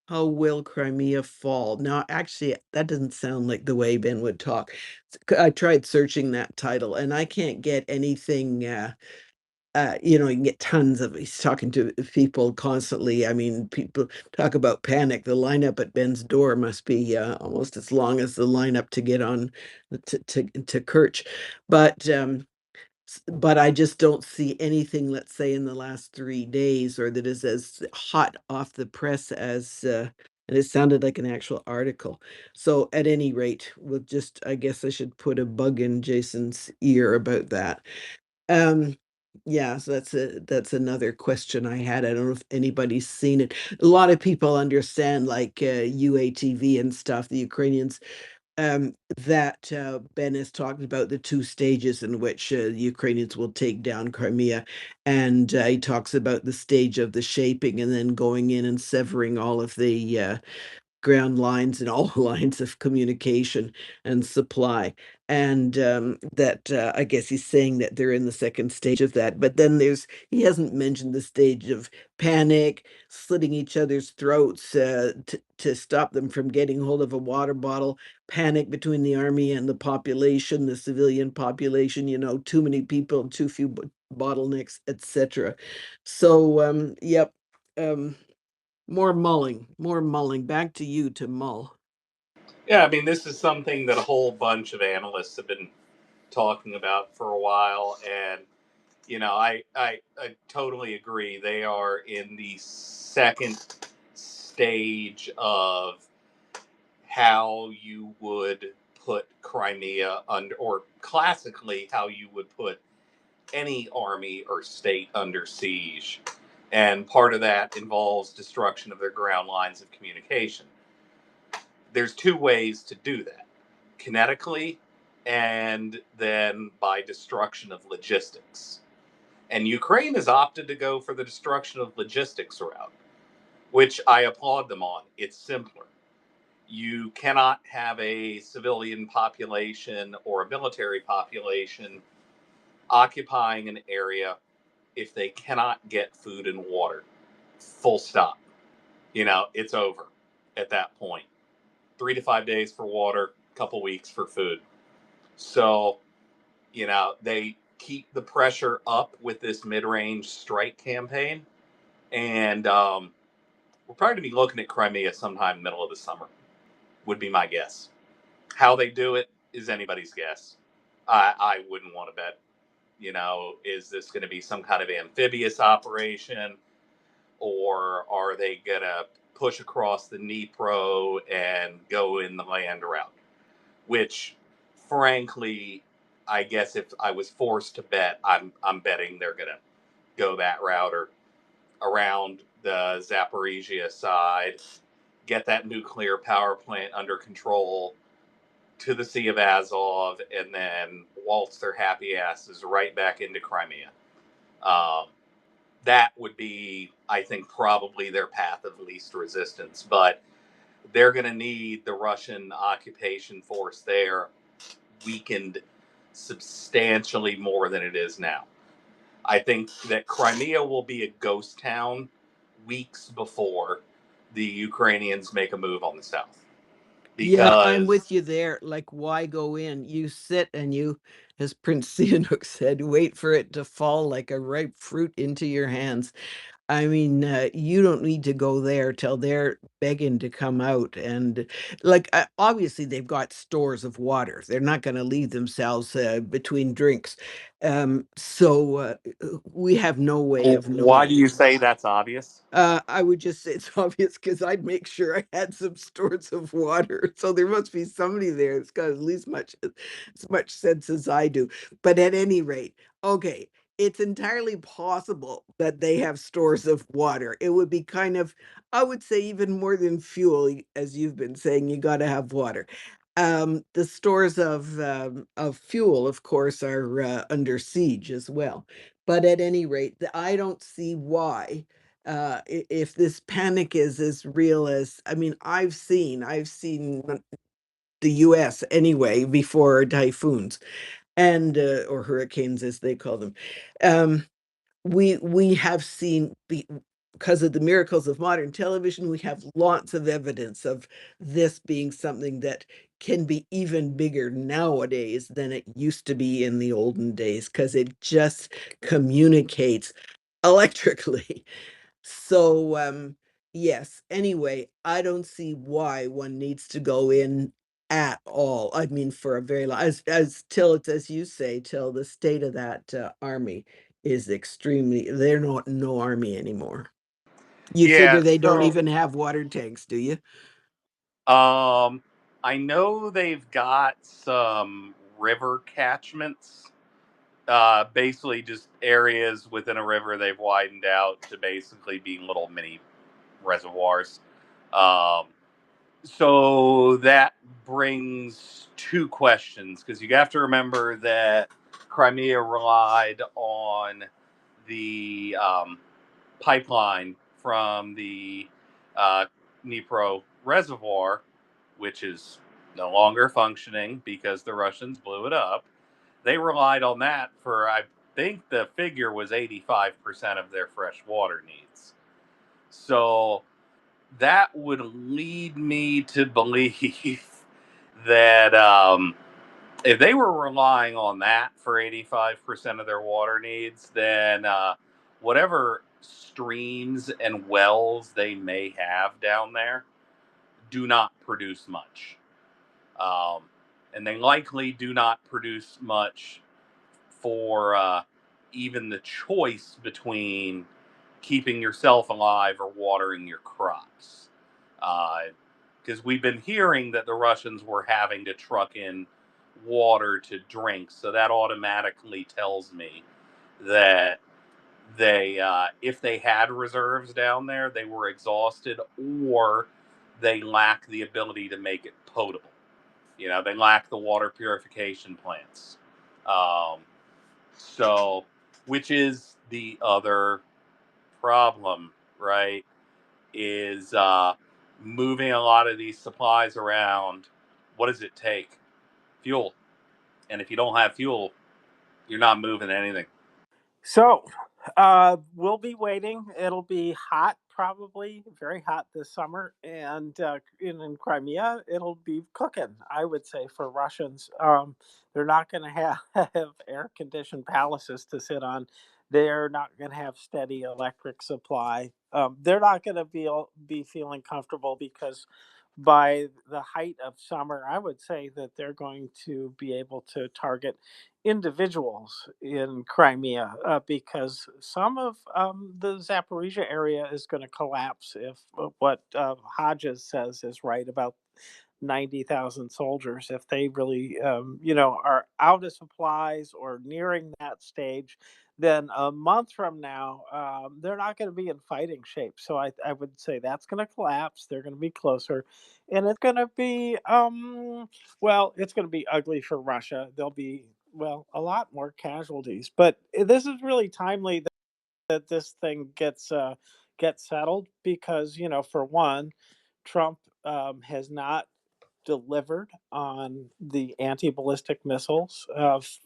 "How Will Crimea Fall?" Now, actually, that doesn't sound like the way Ben would talk. I tried searching that title, and I can't get anything. You can get tons of. He's talking to people constantly. I mean, people talk about panic. The lineup at Ben's door must be almost as long as the lineup to get on to Kirch. But but I just don't see anything, let's say, in the last 3 days, or that is as hot off the press as, and it sounded like an actual article. So at any rate, I guess I should put a bug in Jason's ear about that. Um, yeah, so that's another question I had. I don't know if anybody's seen it. A lot of people understand, like UATV and stuff, the Ukrainians, that Ben has talked about the two stages in which the Ukrainians will take down Crimea. And he talks about the stage of the shaping and then going in and severing all of the ground lines and all lines of communication and supply. And that I guess he's saying that they're in the second stage of that. But then he hasn't mentioned the stage of panic, slitting each other's throats to stop them from getting hold of a water bottle, panic between the army and the population, the civilian population, too many people, too few bottlenecks, etc. So, yep. More mulling, more mulling. Back to you to mull. Yeah, I mean, this is something that a whole bunch of analysts have been talking about for a while, and I totally agree. They are in the second stage of how you would put Crimea under, or classically, how you would put any army or state under siege. And part of that involves destruction of their ground lines of communication. There's two ways to do that: kinetically, and then by destruction of logistics. And Ukraine has opted to go for the destruction of logistics route, which I applaud them on. It's simpler. You cannot have a civilian population or a military population occupying an area if they cannot get food and water. Full stop. It's over at that point. 3 to 5 days for water, couple weeks for food. So, they keep the pressure up with this mid-range strike campaign. And we're probably going to be looking at Crimea sometime middle of the summer, would be my guess. How they do it is anybody's guess. I wouldn't want to bet. Is this going to be some kind of amphibious operation, or are they going to push across the Dnipro and go in the land route? Which, frankly, I guess if I was forced to bet, I'm betting they're going to go that route, or around the Zaporizhia side, get that nuclear power plant under control to the Sea of Azov, and then waltz their happy asses right back into Crimea. Um, that would be, I think, probably their path of least resistance. But they're going to need the Russian occupation force there weakened substantially more than it is now. I think that Crimea will be a ghost town weeks before the Ukrainians make a move on the south. Yeah, I'm Because with you there. Like, why go in? You sit and you, as Prince Sihanouk said, wait for it to fall like a ripe fruit into your hands. I mean, you don't need to go there till they're begging to come out. And like, obviously, they've got stores of water. They're not going to leave themselves between drinks. So we have no way of why do knowing. you say that's obvious? I would just say it's obvious because I'd make sure I had some stores of water. So there must be somebody there that's got at least as much sense as I do. But at any rate, okay, it's entirely possible that they have stores of water. It would be kind of, I would say, even more than fuel, as you've been saying, you got to have water. The stores of fuel, of course, are under siege as well. But at any rate, I don't see why if this panic is as real as, I mean, I've seen the US anyway before typhoons and or hurricanes as they call them. Um, we have seen because of the miracles of modern television, we have lots of evidence of this being something that can be even bigger nowadays than it used to be in the olden days because it just communicates electrically. So, yes, anyway, I don't see why one needs to go in at all. I mean, for a very long, as till it's, as you say, till the state of that army is extremely, they're not no army anymore. You Yeah, figure they don't so even have water tanks, do you? I know they've got some river catchments, basically just areas within a river they've widened out to basically be little mini reservoirs. Um, so that brings two questions, because you have to remember that Crimea relied on the pipeline from the uh, Dnipro reservoir, which is no longer functioning because the Russians blew it up. They relied on that for, I think the figure was 85% of their fresh water needs. So that would lead me to believe that if they were relying on that for 85% of their water needs, then whatever streams and wells they may have down there do not produce much. Um, and they likely do not produce much for even the choice between keeping yourself alive or watering your crops. Because we've been hearing that the Russians were having to truck in water to drink. So that automatically tells me that they, if they had reserves down there, they were exhausted, or they lack the ability to make it potable. They lack the water purification plants. Um, so, which is the other problem, right? Is moving a lot of these supplies around. What does it take? Fuel. And if you don't have fuel, you're not moving anything. So, we'll be waiting. It'll be hot, probably very hot this summer, and in Crimea, it'll be cooking. I would say for Russians, they're not going to have air conditioned palaces to sit on. They're not going to have steady electric supply. They're not going to be feeling comfortable because by the height of summer, I would say that they're going to be able to target individuals in Crimea because some of the Zaporizhia area is going to collapse if what Hodges says is right about 90,000 soldiers. If they really, are out of supplies or nearing that stage, then a month from now, they're not going to be in fighting shape. So I would say that's going to collapse. They're going to be closer, and it's going to be, it's going to be ugly for Russia. There'll be, a lot more casualties. But this is really timely that this thing gets settled because for one, Trump has not delivered on the anti ballistic missiles.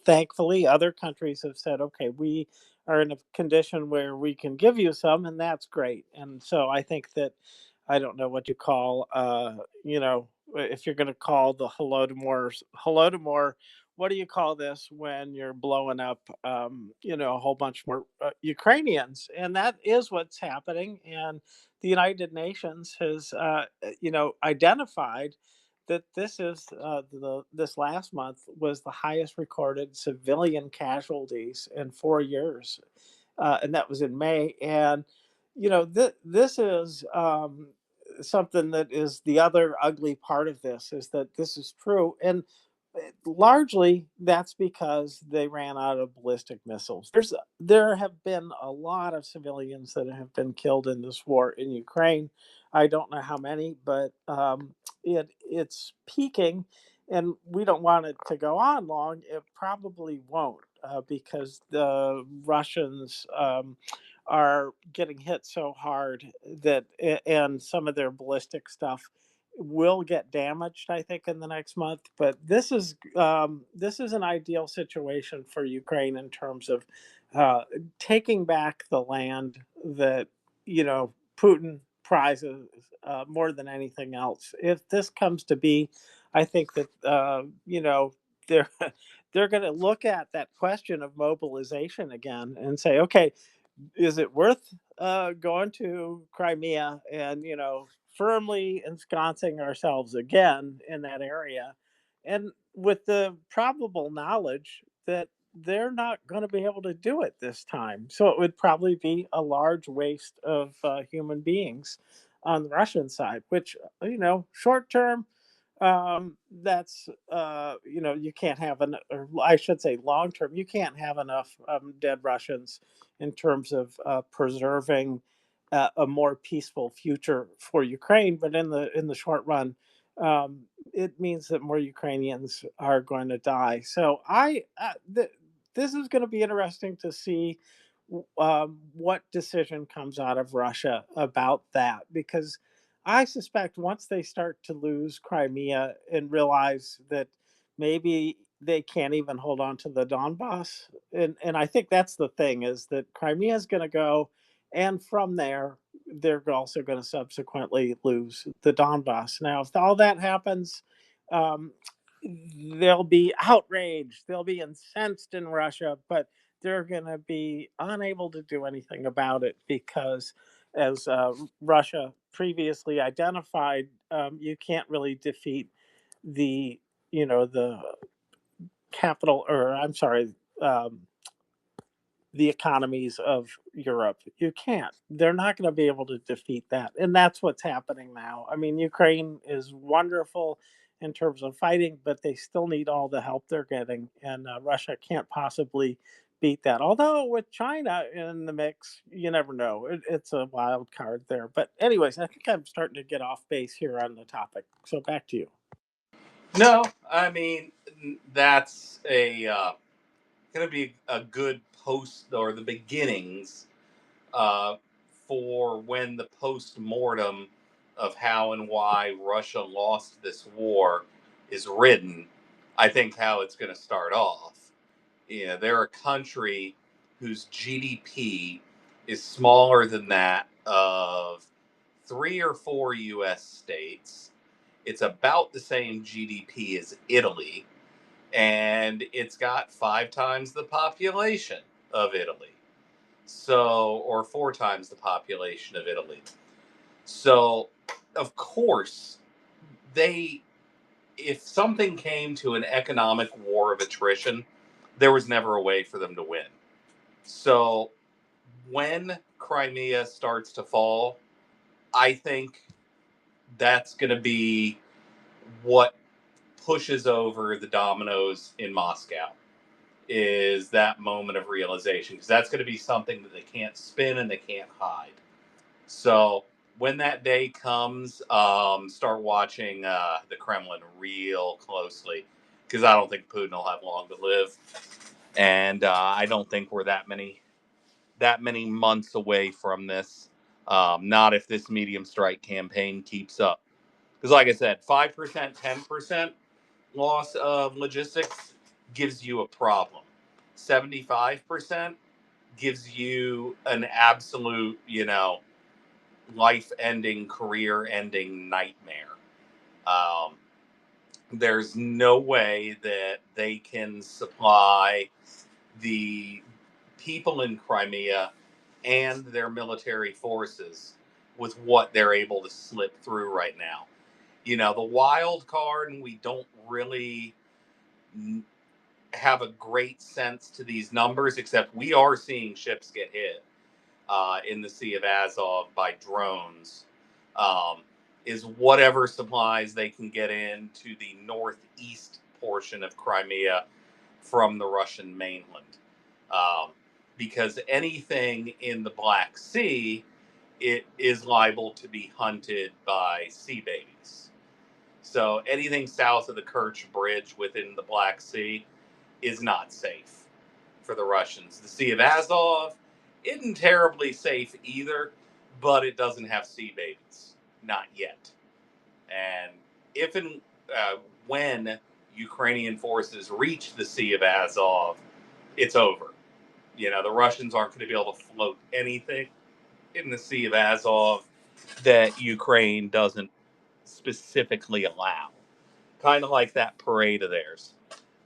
Thankfully, other countries have said, okay, we are in a condition where we can give you some, and that's great. And so I think that I don't know what you call, if you're going to call the Holodomor, what do you call this when you're blowing up, a whole bunch more Ukrainians? And that is what's happening. And the United Nations has, identified that this last month was the highest recorded civilian casualties in 4 years, and that was in May. And this is something that is the other ugly part of this is that this is true, and largely that's because they ran out of ballistic missiles. There have been a lot of civilians that have been killed in this war in Ukraine. I don't know how many, but it's peaking, and we don't want it to go on long. It probably won't because the Russians are getting hit so hard and some of their ballistic stuff will get damaged, I think, in the next month. But this is an ideal situation for Ukraine in terms of taking back the land that Putin prizes more than anything else. If this comes to be, I think that they're they're going to look at that question of mobilization again and say, okay, is it worth going to Crimea and firmly ensconcing ourselves again in that area, and with the probable knowledge that they're not going to be able to do it this time. So it would probably be a large waste of human beings on the Russian side, which short term, that's you can't have or I should say long term, you can't have enough dead Russians in terms of preserving a more peaceful future for Ukraine. But in the short run, it means that more Ukrainians are going to die. So this is going to be interesting to see what decision comes out of Russia about that, because I suspect once they start to lose Crimea and realize that maybe they can't even hold on to the Donbass, and I think that's the thing, is that Crimea is going to go, and from there they're also going to subsequently lose the Donbass. Now, if all that happens, um, they'll be outraged, they'll be incensed in Russia, but they're going to be unable to do anything about it because, as Russia previously identified, you can't really defeat the capital, or I'm sorry, um, the economies of Europe. You can't. They're not going to be able to defeat that. And that's what's happening now. I mean, Ukraine is wonderful in terms of fighting, but they still need all the help they're getting. And Russia can't possibly beat that. Although with China in the mix, you never know. It's a wild card there. But, anyways, I think I'm starting to get off base here on the topic. So back to you. No, I mean that's a going to be a good post or the beginnings uh, for when the post mortem of how and why Russia lost this war is written. I think how it's going to start off. Yeah, they're a country whose GDP is smaller than that of 3 or 4 U.S. states. It's about the same GDP as Italy, and it's got 5 times the population of Italy. So, or 4 times the population of Italy. So, of course, if something came to an economic war of attrition, there was never a way for them to win. So, when Crimea starts to fall, I think that's going to be what pushes over the dominoes in Moscow, is that moment of realization, because that's going to be something that they can't spin and they can't hide. So when that day comes, start watching the Kremlin real closely, because I don't think Putin will have long to live, and I don't think we're that many months away from this. Not if this medium strike campaign keeps up, because like I said, 5%, 10% loss of logistics gives you a problem. 75% gives you an absolute, life-ending, career-ending nightmare. Um, there's no way that they can supply the people in Crimea and their military forces with what they're able to slip through right now. The wild card, and we don't really have a great sense to these numbers, except we are seeing ships get hit in the Sea of Azov by drones, is whatever supplies they can get into the northeast portion of Crimea from the Russian mainland. Because anything in the Black Sea, it is liable to be hunted by sea babies. So anything south of the Kerch Bridge within the Black Sea is not safe for the Russians. The Sea of Azov isn't terribly safe either, but it doesn't have sea babies. Not yet. And if and when Ukrainian forces reach the Sea of Azov, it's over. The Russians aren't going to be able to float anything in the Sea of Azov that Ukraine doesn't specifically allow. Kind of like that parade of theirs.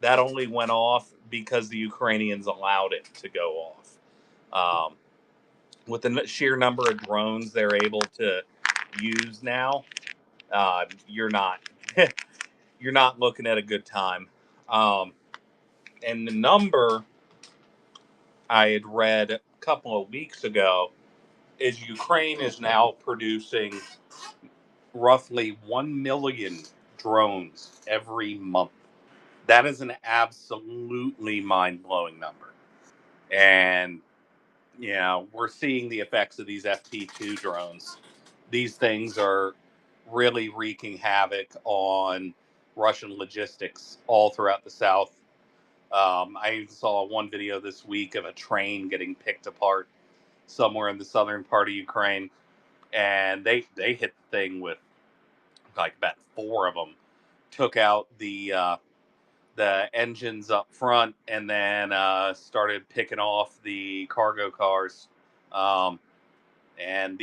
That only went off because the Ukrainians allowed it to go off. With the sheer number of drones they're able to use now, you're not you're not looking at a good time. And the number I had read a couple of weeks ago is Ukraine is now producing roughly 1 million drones every month. That is an absolutely mind-blowing number. And, we're seeing the effects of these FP2 drones. These things are really wreaking havoc on Russian logistics all throughout the South. I saw one video this week of a train getting picked apart somewhere in the southern part of Ukraine, and they hit the thing with like about 4 of them, took out the engines up front, and then started picking off the cargo cars. And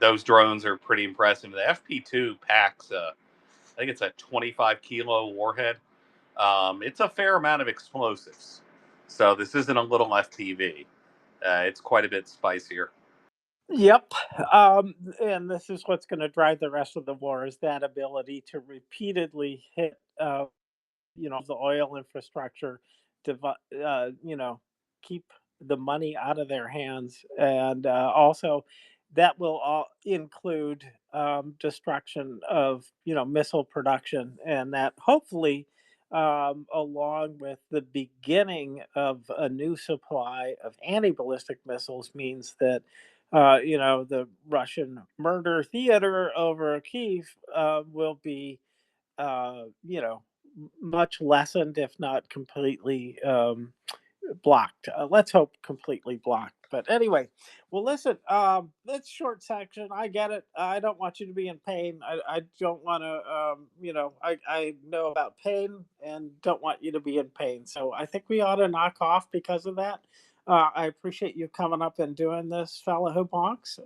those drones are pretty impressive. The FP2 packs, I think it's a 25-kilo warhead. It's a fair amount of explosives. So this isn't a little FPV. It's quite a bit spicier. Yep. And this is what's going to drive the rest of the war, is that ability to repeatedly hit, the oil infrastructure to, keep the money out of their hands. And also, that will all include destruction of, missile production. And that hopefully, along with the beginning of a new supply of anti-ballistic missiles, means that the Russian murder theater over Kiev will be, much lessened, if not completely blocked. Let's hope completely blocked. But anyway, well, listen, that's short section. I get it. I don't want you to be in pain. I don't want to, I know about pain and don't want you to be in pain. So I think we ought to knock off because of that. I appreciate you coming up and doing this, fella who bonks.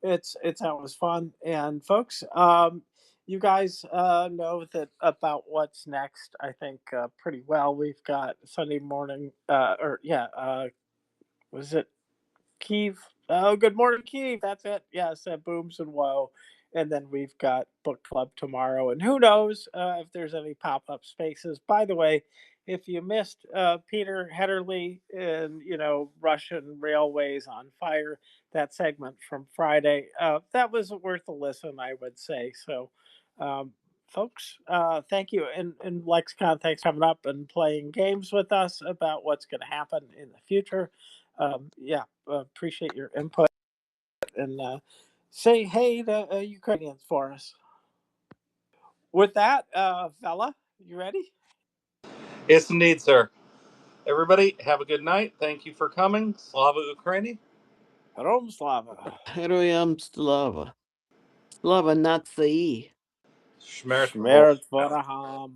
It's always fun. And folks, you guys know that about what's next, I think, pretty well. We've got Sunday morning, Was it Kiev? Oh, good morning, Kiev. That's it. Yes, Booms and Woe. And then we've got book club tomorrow. And who knows if there's any pop up spaces. By the way, if you missed Peter Hedderly and, Russian railways on fire, that segment from Friday, that was worth a listen, I would say. So, um, folks, thank you. And Lexicon, thanks for coming up and playing games with us about what's going to happen in the future. Yeah, appreciate your input and say hey to Ukrainians for us. With that, fella, you ready? Yes, indeed, sir. Everybody, have a good night. Thank you for coming. Slava Ukraini. Rom Slava. Heroyam Slava. Slava Nazi. Shmerit Shmerit Voraham.